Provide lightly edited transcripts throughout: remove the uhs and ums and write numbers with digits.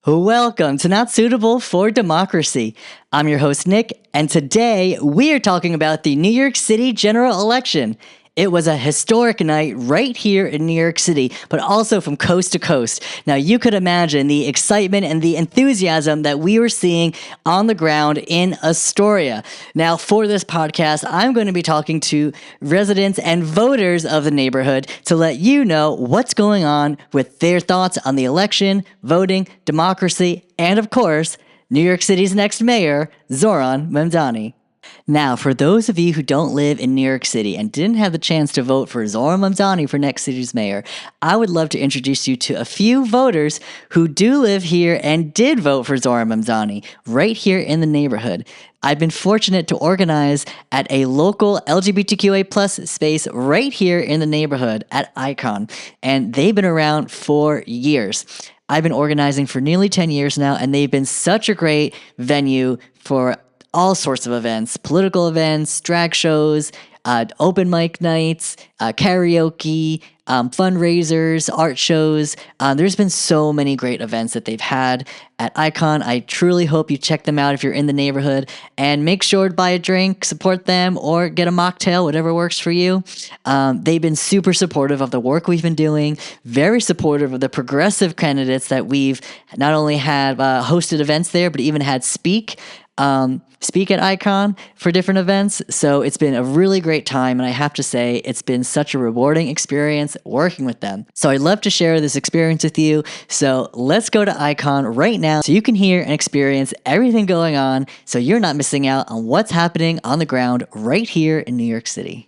Welcome to Not Suitable for Democracy. I'm your host, Nick, and today we are talking about the New York City general election. It was a historic night right here in New York City, but also from coast to coast. Now, you could imagine the excitement and the enthusiasm that we were seeing on the ground in Astoria. Now, for this podcast, I'm going to be talking to residents and voters of the neighborhood to let you know what's going on with their thoughts on the election, voting, democracy, and of course, New York City's next mayor, Zohran Mamdani. Now, for those of you who don't live in New York City and didn't have the chance to vote for Zohran Mamdani for next city's mayor, I would love to introduce you to a few voters who do live here and did vote for Zohran Mamdani right here in the neighborhood. I've been fortunate to organize at a local LGBTQA plus space right here in the neighborhood at Icon, and they've been around for years. I've been organizing for nearly 10 years now, and they've been such a great venue for all sorts of events, political events, drag shows, open mic nights, karaoke, fundraisers, art shows. There's been so many great events that they've had at Icon. I truly hope you check them out if you're in the neighborhood, and make sure to buy a drink, support them, or get a mocktail, whatever works for you. They've been super supportive of the work we've been doing, very supportive of the progressive candidates that we've not only had hosted events there, but even had speak at Icon for different events. So it's been a really great time, and I have to say it's been such a rewarding experience working with them. So I'd love to share this experience with you. So let's go to Icon right now so you can hear and experience everything going on so you're not missing out on what's happening on the ground right here in New York City.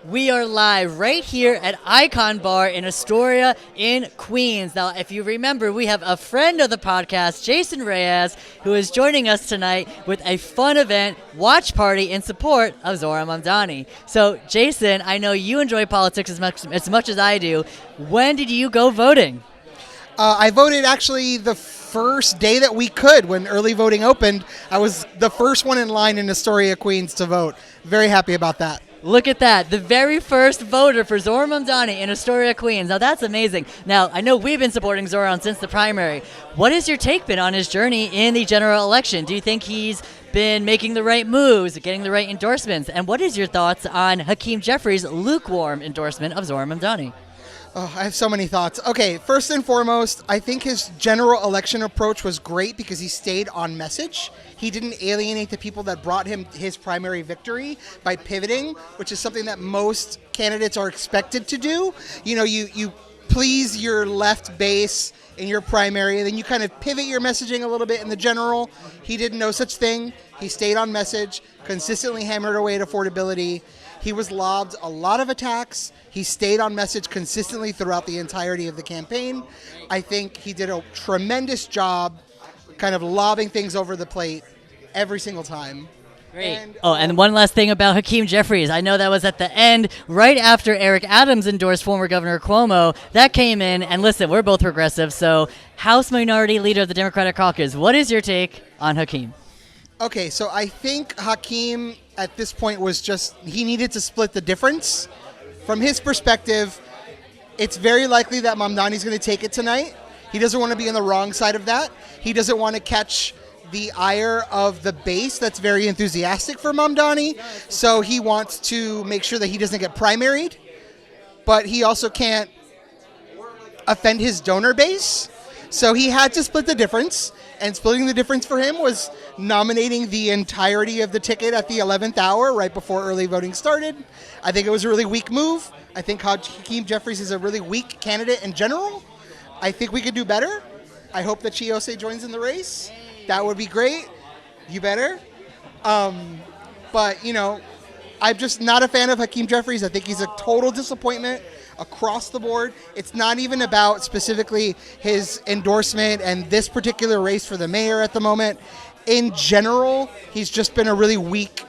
We are live right here at Icon Bar in Astoria in Queens. Now, if you remember, we have a friend of the podcast, Jason Reyes, who is joining us tonight with a fun event, watch party in support of Zohran Mamdani. So, Jason, I know you enjoy politics as much as I do. When did you go voting? I voted actually the first day that we could when early voting opened. I was the first one in line in Astoria, Queens to vote. Very happy about that. Look at that. The very first voter for Zohran Mamdani in Astoria, Queens. Now, that's amazing. Now, I know we've been supporting Zohran since the primary. What has your take been on his journey in the general election? Do you think he's been making the right moves, getting the right endorsements? And what is your thoughts on Hakeem Jeffries' lukewarm endorsement of Zohran Mamdani? Oh, I have so many thoughts. Okay, first and foremost, I think his general election approach was great because he stayed on message. He didn't alienate the people that brought him his primary victory by pivoting, which is something that most candidates are expected to do. You know, you please your left base in your primary, and then you kind of pivot your messaging a little bit in the general. He did no such thing. He stayed on message, consistently hammered away at affordability. He was lobbed a lot of attacks. He stayed on message consistently throughout the entirety of the campaign. I think he did a tremendous job kind of lobbing things over the plate every single time. Great. And one last thing about Hakeem Jeffries. I know that was at the end, right after Eric Adams endorsed former Governor Cuomo. That came in, and listen, we're both progressive, so House Minority Leader of the Democratic Caucus, what is your take on Hakeem? Okay, so I think Hakeem at this point was he needed to split the difference. From his perspective, it's very likely that Mamdani's going to take it tonight. He doesn't want to be on the wrong side of that. He doesn't want to catch the ire of the base that's very enthusiastic for Mamdani. So he wants to make sure that he doesn't get primaried, but he also can't offend his donor base. So he had to split the difference, and splitting the difference for him was nominating the entirety of the ticket at the 11th hour right before early voting started. I think it was a really weak move. I think Hakeem Jeffries is a really weak candidate in general. I think we could do better. I hope that Chiose joins in the race. That would be great. You better. But, you know, I'm just not a fan of Hakeem Jeffries. I think he's a total disappointment across the board. It's not even about specifically his endorsement and this particular race for the mayor at the moment. In general, he's just been a really weak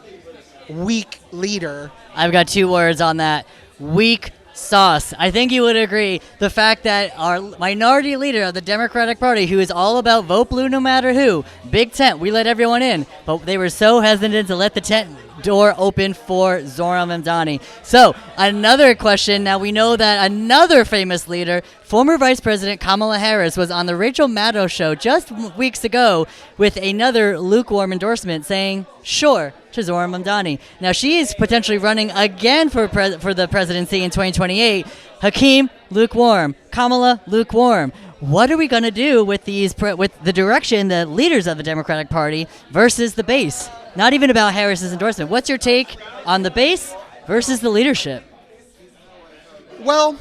leader. I've got two words on that. Weak Sauce. I think you would agree. The fact that our minority leader of the Democratic Party, who is all about vote blue no matter who, big tent, we let everyone in, but they were so hesitant to let the tent door open for Zohran Mamdani. So, another question. Now, we know that another famous leader, former Vice President Kamala Harris, was on the Rachel Maddow show just weeks ago with another lukewarm endorsement saying, sure, to Zohran Mamdani. Now, she is potentially running again for the presidency in 2028. Hakeem, lukewarm. Kamala, lukewarm. What are we going to do with with the direction, the leaders of the Democratic Party versus the base? Not even about Harris's endorsement. What's your take on the base versus the leadership? Well,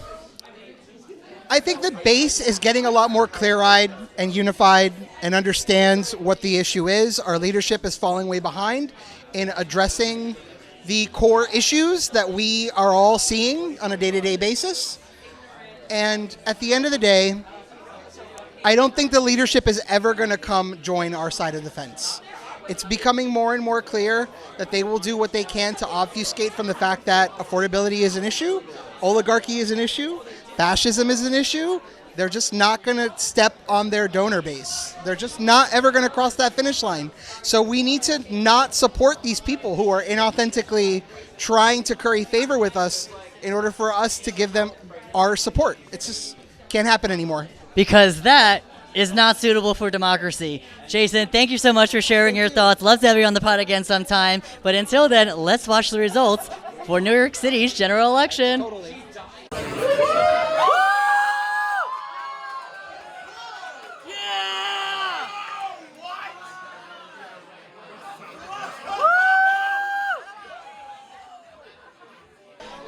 I think the base is getting a lot more clear-eyed and unified and understands what the issue is. Our leadership is falling way behind in addressing the core issues that we are all seeing on a day-to-day basis. And at the end of the day, I don't think the leadership is ever going to come join our side of the fence. It's becoming more and more clear that they will do what they can to obfuscate from the fact that affordability is an issue, oligarchy is an issue, fascism is an issue. They're just not going to step on their donor base. They're just not ever going to cross that finish line. So we need to not support these people who are inauthentically trying to curry favor with us in order for us to give them our support. It's just can't happen anymore. Because that is not suitable for democracy. Jason, thank you so much for sharing your thoughts. Love to have you on the pod again sometime. But until then, let's watch the results for New York City's general election. Totally.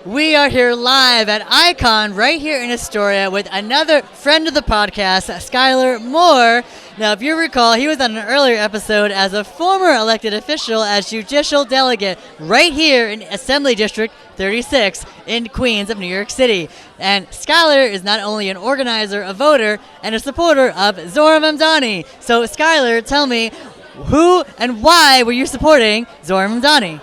We are here live at Icon right here in Astoria with another friend of the podcast, Skylar Moore. Now, if you recall, he was on an earlier episode as a former elected official as judicial delegate right here in Assembly District 36 in Queens of New York City. And Skylar is not only an organizer, a voter, and a supporter of Zohran Mamdani. So, Skylar, tell me, who and why were you supporting Zohran Mamdani?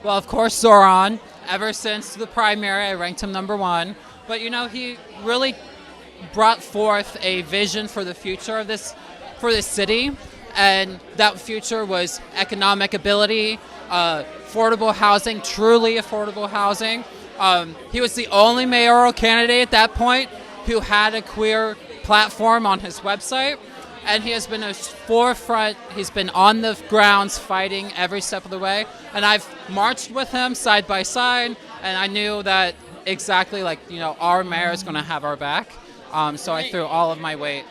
Well, of course, Zohran. Ever since the primary, I ranked him number one. But, you know, he really brought forth a vision for the future of for this city. And that future was economic ability, affordable housing, truly affordable housing. He was the only mayoral candidate at that point who had a queer platform on his website. And he has been a forefront. He's been on the grounds fighting every step of the way. And I've marched with him side by side. And I knew that exactly, our mayor is going to have our back. So I threw all of my weight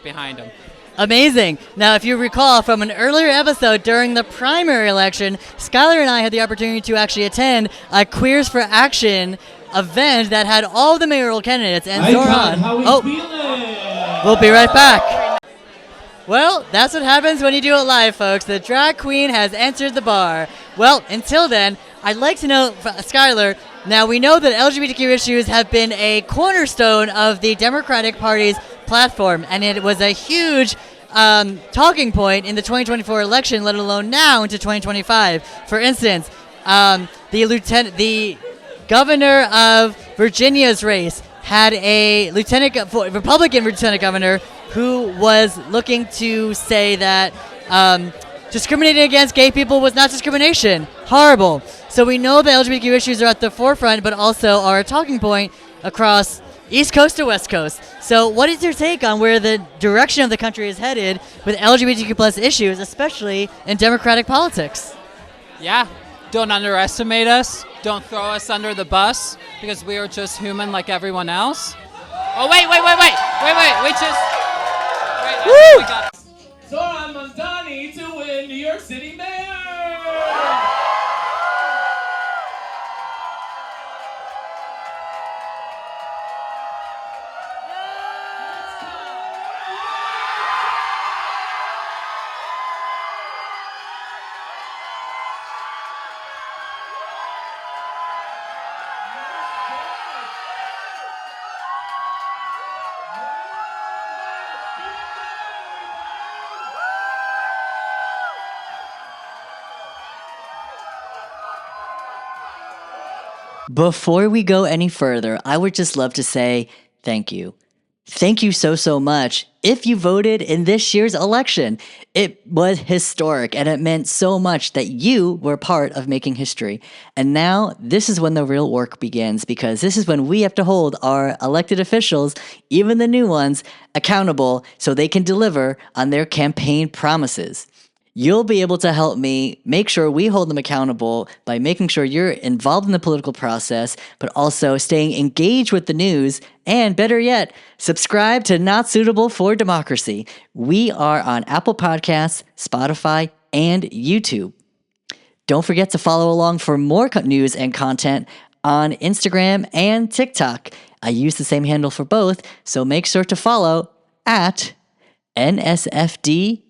behind him. Amazing. Now, if you recall from an earlier episode during the primary election, Skylar and I had the opportunity to actually attend a Queers for Action event that had all the mayoral candidates and Zohran. We'll be right back. Well, that's what happens when you do it live, folks. The drag queen has entered the bar. Well, until then, I'd like to know, Skylar, now we know that LGBTQ issues have been a cornerstone of the Democratic Party's platform, and it was a huge talking point in the 2024 election, let alone now into 2025. For instance, the governor of Virginia's race had a Republican lieutenant governor who was looking to say that discriminating against gay people was not discrimination. Horrible. So we know that LGBTQ issues are at the forefront, but also are a talking point across East Coast to West Coast. So what is your take on where the direction of the country is headed with LGBTQ plus issues, especially in Democratic politics? Yeah. Don't underestimate us. Don't throw us under the bus because we are just human like everyone else. Oh, wait. We just... Woo! We got it. Zohran Mamdani to win New York City Mayor! Before we go any further, I would just love to say thank you. Thank you so much. If you voted in this year's election, it was historic and it meant so much that you were part of making history. And now this is when the real work begins because this is when we have to hold our elected officials, even the new ones, accountable so they can deliver on their campaign promises. You'll be able to help me make sure we hold them accountable by making sure you're involved in the political process, but also staying engaged with the news, and better yet, subscribe to Not Suitable for Democracy. We are on Apple Podcasts, Spotify, and YouTube. Don't forget to follow along for more news and content on Instagram and TikTok. I use the same handle for both, so make sure to follow at NSFD_pod.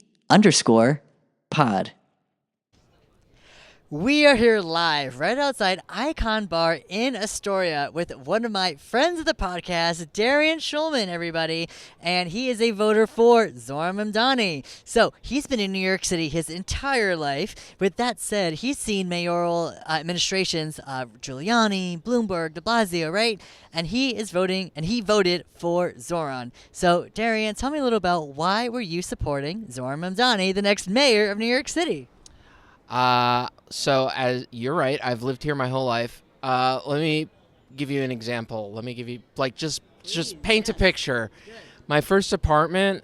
We are here live right outside Icon Bar in Astoria with one of my friends of the podcast, Darien Schulman, everybody. And he is a voter for Zohran Mamdani. So he's been in New York City his entire life. With that said, he's seen mayoral administrations, Giuliani, Bloomberg, de Blasio, right? And he is voting, and he voted for Zohran. So Darien, tell me a little about why were you supporting Zohran Mamdani, the next mayor of New York City? So as you're right, I've lived here my whole life. Let me give you an example. Let me give you just paint a picture. My first apartment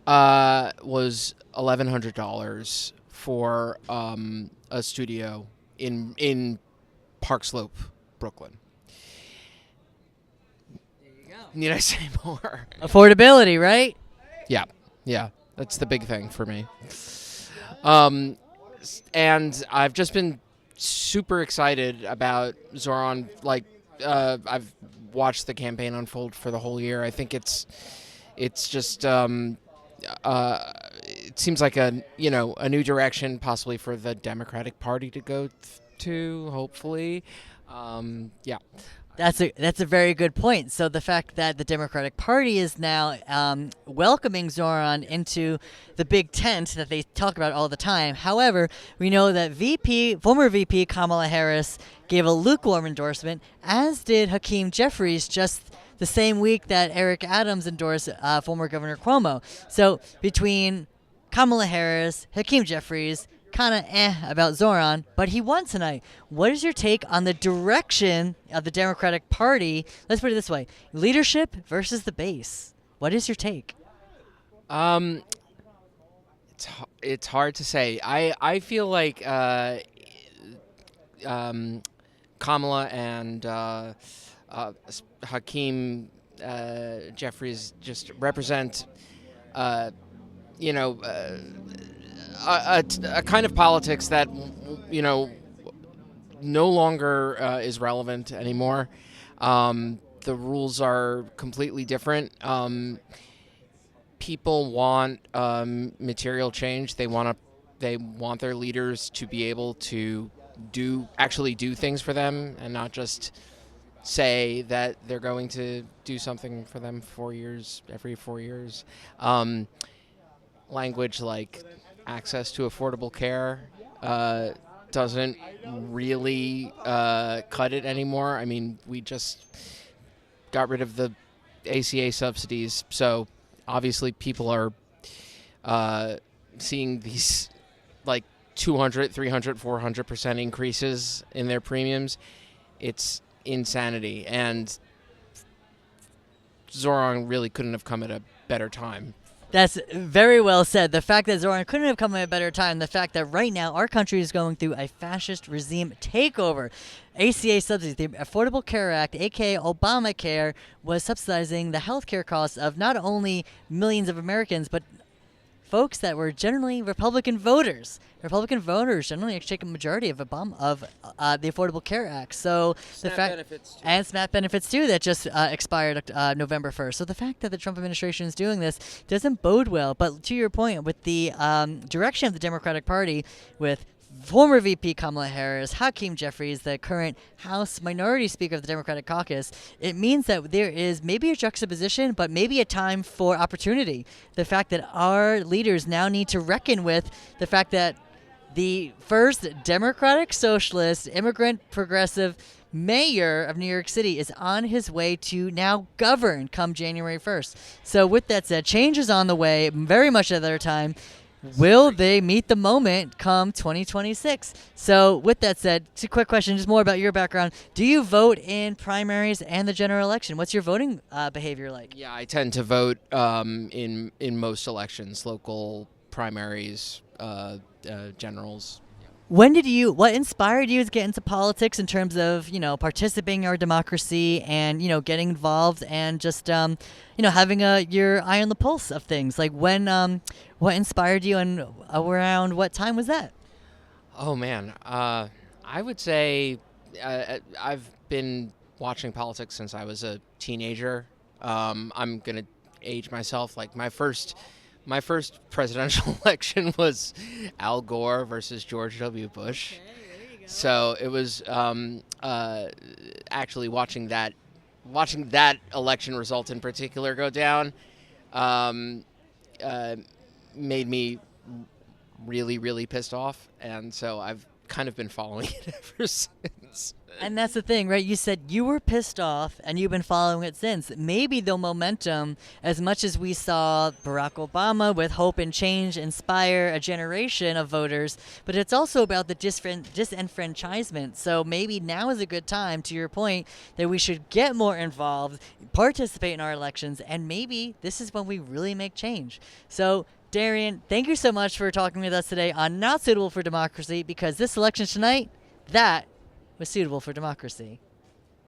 was $1,100 for a studio in Park Slope, Brooklyn. There you go. Need I say more? Affordability, right? Yeah, that's the big thing for me. And I've just been super excited about Zohran. I've watched the campaign unfold for the whole year. I think it's just it seems like a new direction possibly for the Democratic Party to go to. Hopefully, yeah. That's a very good point. So the fact that the Democratic Party is now welcoming Zohran into the big tent that they talk about all the time. However, we know that former VP Kamala Harris gave a lukewarm endorsement, as did Hakeem Jeffries just the same week that Eric Adams endorsed former Governor Cuomo. So between Kamala Harris, Hakeem Jeffries, kind of about Zohran, but he won tonight. What is your take on the direction of the Democratic Party? Let's put it this way: leadership versus the base. What is your take? It's hard to say. I feel like Kamala and Hakeem Jeffries just represent a kind of politics that no longer is relevant anymore. The rules are completely different. People want material change. They want their leaders to be able to actually do things for them, and not just say that they're going to do something for them every 4 years. Language like access to affordable care doesn't really cut it anymore. I mean, we just got rid of the ACA subsidies, so obviously people are seeing these like 200, 300, 400% increases in their premiums. It's insanity, and Zohran really couldn't have come at a better time. That's very well said. The fact that Zohran couldn't have come at a better time, the fact that right now our country is going through a fascist regime takeover. ACA subsidies, the Affordable Care Act, aka Obamacare, was subsidizing the health care costs of not only millions of Americans, but folks that were generally Republican voters. Republican voters generally take a majority of the Affordable Care Act. So and SNAP benefits too that just expired November 1st. So the fact that the Trump administration is doing this doesn't bode well. But to your point, with the direction of the Democratic Party, with former VP Kamala Harris, Hakeem Jeffries, the current House Minority Speaker of the Democratic Caucus, it means that there is maybe a juxtaposition, but maybe a time for opportunity. The fact that our leaders now need to reckon with the fact that the first democratic socialist, immigrant, progressive mayor of New York City is on his way to now govern come January 1st. So with that said, change is on the way, very much at their time. Will they meet the moment come 2026? So with that said, just a quick question, just more about your background. Do you vote in primaries and the general election? What's your voting behavior like? Yeah, I tend to vote in most elections, local primaries, generals. What inspired you to get into politics in terms of, participating in our democracy and, getting involved and just, having your eye on the pulse of things? Like what inspired you and around what time was that? Oh man, I would say I've been watching politics since I was a teenager. I'm gonna age myself. Like my first presidential election was Al Gore versus George W. Bush. So it was actually watching that election result in particular go down made me really, really pissed off, and so I've kind of been following it ever since. And that's the thing, right? You said you were pissed off and you've been following it since. Maybe the momentum, as much as we saw Barack Obama with hope and change inspire a generation of voters, but it's also about the disenfranchisement. So maybe now is a good time, to your point, that we should get more involved, participate in our elections, and maybe this is when we really make change. So Darien, thank you so much for talking with us today on Not Suitable for Democracy, because this election tonight, that was suitable for democracy.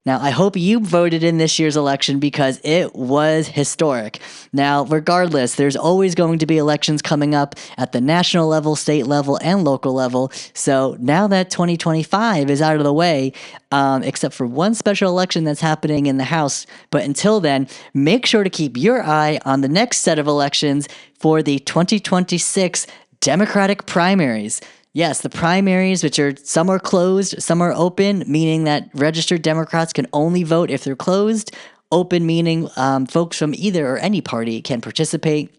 Now, I hope you voted in this year's election because it was historic. Now, regardless, there's always going to be elections coming up at the national level, state level, and local level. So now that 2025 is out of the way, except for one special election that's happening in the House. But until then, make sure to keep your eye on the next set of elections for the 2026 Democratic primaries. Yes, the primaries, which are some are closed, some are open, meaning that registered Democrats can only vote if they're closed. Open meaning folks from either or any party can participate.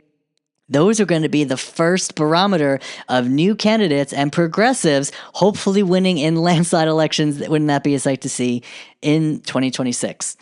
Those are going to be the first barometer of new candidates and progressives hopefully winning in landslide elections. Wouldn't that be a sight to see in 2026?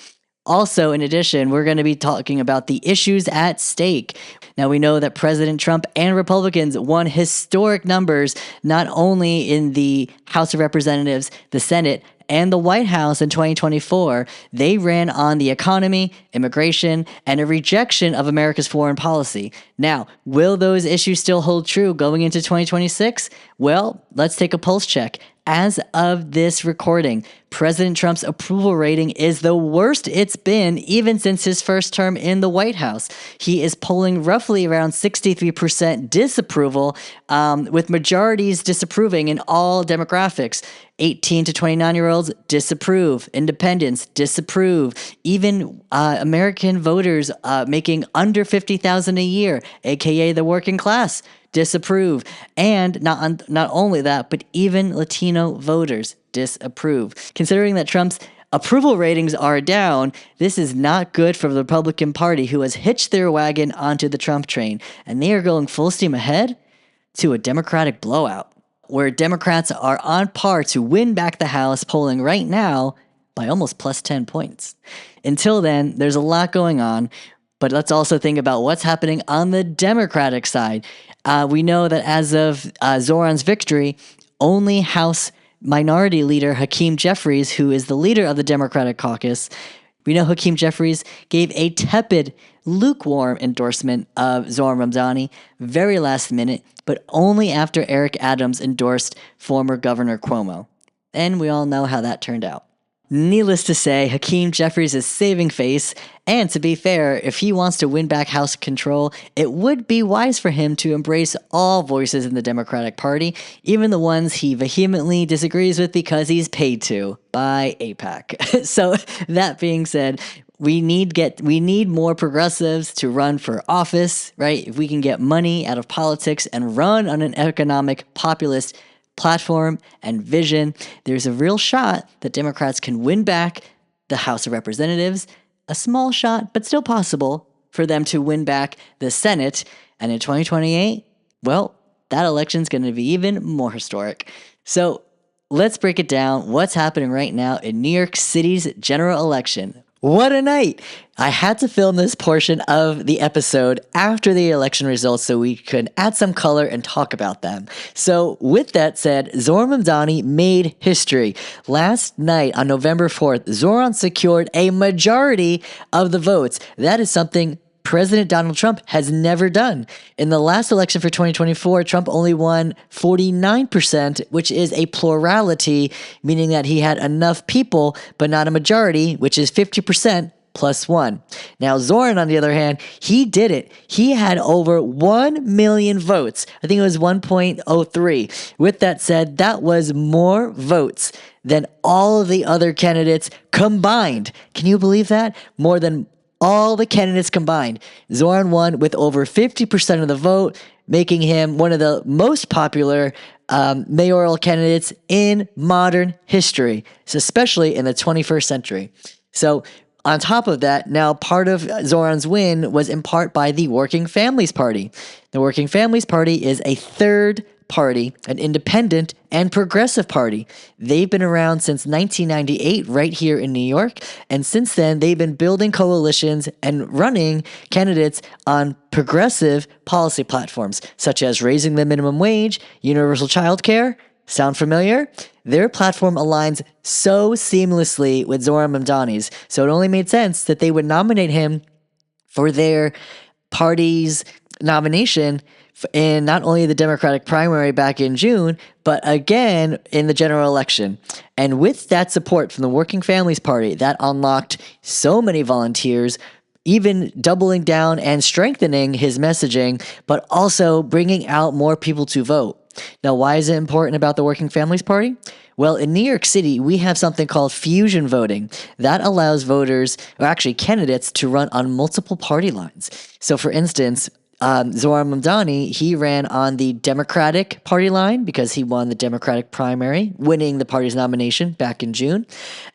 Also, in addition, we're going to be talking about the issues at stake. Now, we know that President Trump and Republicans won historic numbers, not only in the House of Representatives, the Senate, and the White House in 2024. They ran on the economy, immigration, and a rejection of America's foreign policy. Now, will those issues still hold true going into 2026? Well, let's take a pulse check. As of this recording, President Trump's approval rating is the worst it's been even since his first term in the White House. He is polling roughly around 63% disapproval, with majorities disapproving in all demographics. 18 to 29-year-olds disapprove. Independents disapprove. Even American voters making under $50,000 a year, aka the working class, disapprove. And not only that, but even Latino voters disapprove. Considering that Trump's approval ratings are down, this is not good for the Republican Party, who has hitched their wagon onto the Trump train, and they are going full steam ahead to a Democratic blowout, where Democrats are on par to win back the House, polling right now by almost plus 10 points. Until then, there's a lot going on, but let's also think about what's happening on the Democratic side. We know that as of Zohran's victory, only House Minority Leader Hakeem Jeffries, who is the leader of the Democratic caucus, we know Hakeem Jeffries gave a tepid, lukewarm endorsement of Zohran Mamdani, very last minute, but only after Eric Adams endorsed former Governor Cuomo. And we all know how that turned out. Needless to say, Hakeem Jeffries is saving face, and to be fair, if he wants to win back House control, it would be wise for him to embrace all voices in the Democratic Party, even the ones he vehemently disagrees with because he's paid to by AIPAC. So that being said, we need more progressives to run for office, right? If we can get money out of politics and run on an economic populist platform and vision, there's a real shot that Democrats can win back the House of Representatives, a small shot, but still possible for them to win back the Senate. And in 2028, well, that election's going to be even more historic. So let's break it down. What's happening right now in New York City's general election? What a night! I had to film this portion of the episode after the election results so we could add some color and talk about them. So, with that said, Zohran Mamdani made history. Last night on November 4th, Zohran secured a majority of the votes. That is something President Donald Trump has never done. In the last election for 2024, Trump only won 49%, which is a plurality, meaning that he had enough people, but not a majority, which is 50% plus one. Now, Zohran, on the other hand, he did it. He had over 1 million votes. I think it was 1.03. With that said, that was more votes than all of the other candidates combined. Can you believe that? More than all the candidates combined. Zohran won with over 50% of the vote, making him one of the most popular mayoral candidates in modern history, especially in the 21st century. So, on top of that, now part of Zohran's win was in part by the Working Families Party. The Working Families Party is a third party, an independent and progressive party. They've been around since 1998 right here in New York, and since then they've been building coalitions and running candidates on progressive policy platforms such as raising the minimum wage, universal child care. Sound familiar? Their platform aligns so seamlessly with Zohran Mamdani's, so it only made sense that they would nominate him for their party's nomination in not only the Democratic primary back in June, but again in the general election. And with that support from the Working Families Party, that unlocked so many volunteers, even doubling down and strengthening his messaging, but also bringing out more people to vote. Now, why is it important about the Working Families Party? Well, in New York City, we have something called fusion voting. That allows voters, or actually candidates, to run on multiple party lines. So, for instance, Zohran Mamdani, he ran on the Democratic Party line because he won the Democratic primary, winning the party's nomination back in June.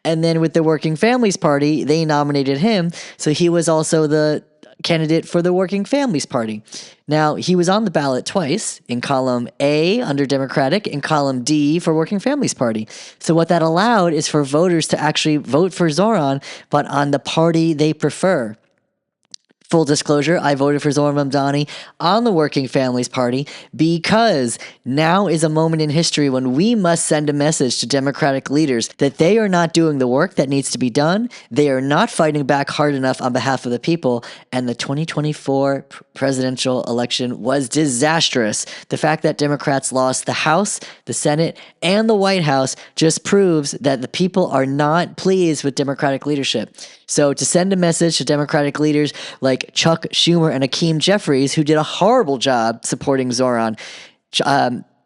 And then with the Working Families Party, they nominated him, so he was also the candidate for the Working Families Party. Now, he was on the ballot twice, in column A under Democratic and column D for Working Families Party. So what that allowed is for voters to actually vote for Zohran, but on the party they prefer. Full disclosure, I voted for Zohran Mamdani on the Working Families Party because now is a moment in history when we must send a message to Democratic leaders that they are not doing the work that needs to be done, they are not fighting back hard enough on behalf of the people, and the 2024 presidential election was disastrous. The fact that Democrats lost the House, the Senate, and the White House just proves that the people are not pleased with Democratic leadership. So to send a message to Democratic leaders like Chuck Schumer and Hakeem Jeffries, who did a horrible job supporting Zohran,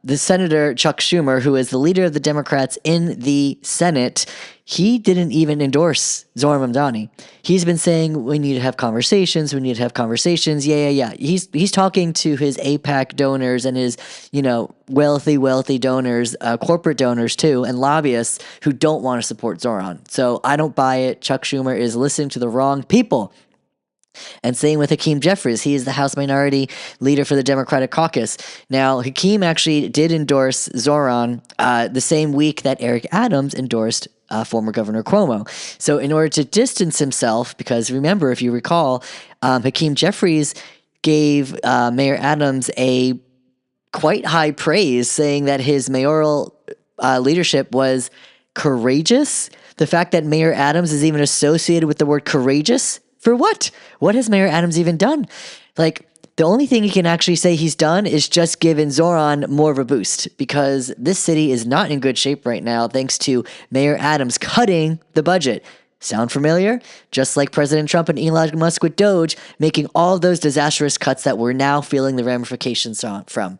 the Senator Chuck Schumer, who is the leader of the Democrats in the Senate, he didn't even endorse Zohran Mamdani. He's been saying we need to have conversations. Yeah. He's talking to his AIPAC donors and his, wealthy donors, corporate donors too, and lobbyists who don't want to support Zohran. So I don't buy it. Chuck Schumer is listening to the wrong people. And same with Hakeem Jeffries. He is the House Minority Leader for the Democratic Caucus. Now, Hakeem actually did endorse Zohran the same week that Eric Adams endorsed former Governor Cuomo. So in order to distance himself, because remember, if you recall, Hakeem Jeffries gave Mayor Adams a quite high praise, saying that his mayoral leadership was courageous. The fact that Mayor Adams is even associated with the word courageous, for what? What has Mayor Adams even done? The only thing he can actually say he's done is just given Zohran more of a boost, because this city is not in good shape right now thanks to Mayor Adams cutting the budget. Sound familiar? Just like President Trump and Elon Musk with Doge, making all of those disastrous cuts that we're now feeling the ramifications from.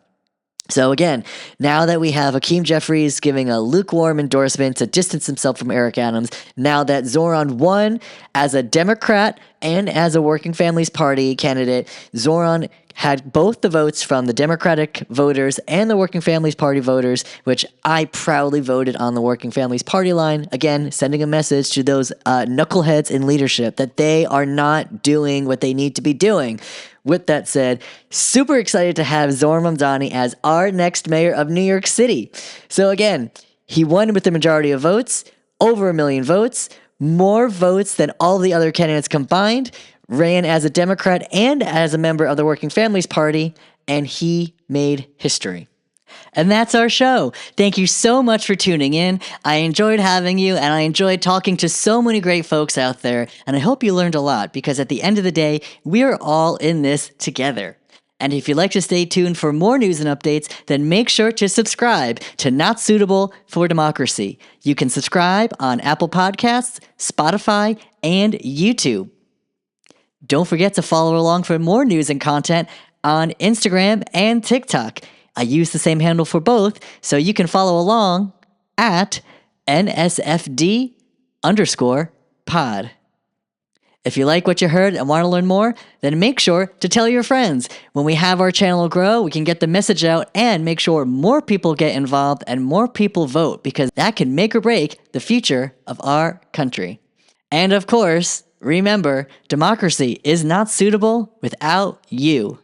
So again, now that we have Hakeem Jeffries giving a lukewarm endorsement to distance himself from Eric Adams, now that Zohran won as a Democrat and as a Working Families Party candidate, Zohran had both the votes from the Democratic voters and the Working Families Party voters, which I proudly voted on the Working Families Party line. Again, sending a message to those knuckleheads in leadership that they are not doing what they need to be doing. With that said, super excited to have Zohran Mamdani as our next mayor of New York City. So again, He won with the majority of votes, over 1 million votes, more votes than all the other candidates combined, ran as a Democrat and as a member of the Working Families Party, and he made history. And that's our show. Thank you so much for tuning in. I enjoyed having you, and I enjoyed talking to so many great folks out there, and I hope you learned a lot, because at the end of the day, we're all in this together. And if you'd like to stay tuned for more news and updates, then make sure to subscribe to Not Suitable for Democracy. You can subscribe on Apple Podcasts, Spotify, and YouTube. Don't forget to follow along for more news and content on Instagram and TikTok. I use the same handle for both, so you can follow along at NSFD_pod. If you like what you heard and want to learn more, then make sure to tell your friends. When we have our channel grow, we can get the message out and make sure more people get involved and more people vote, because that can make or break the future of our country. And of course, remember, democracy is not suitable without you.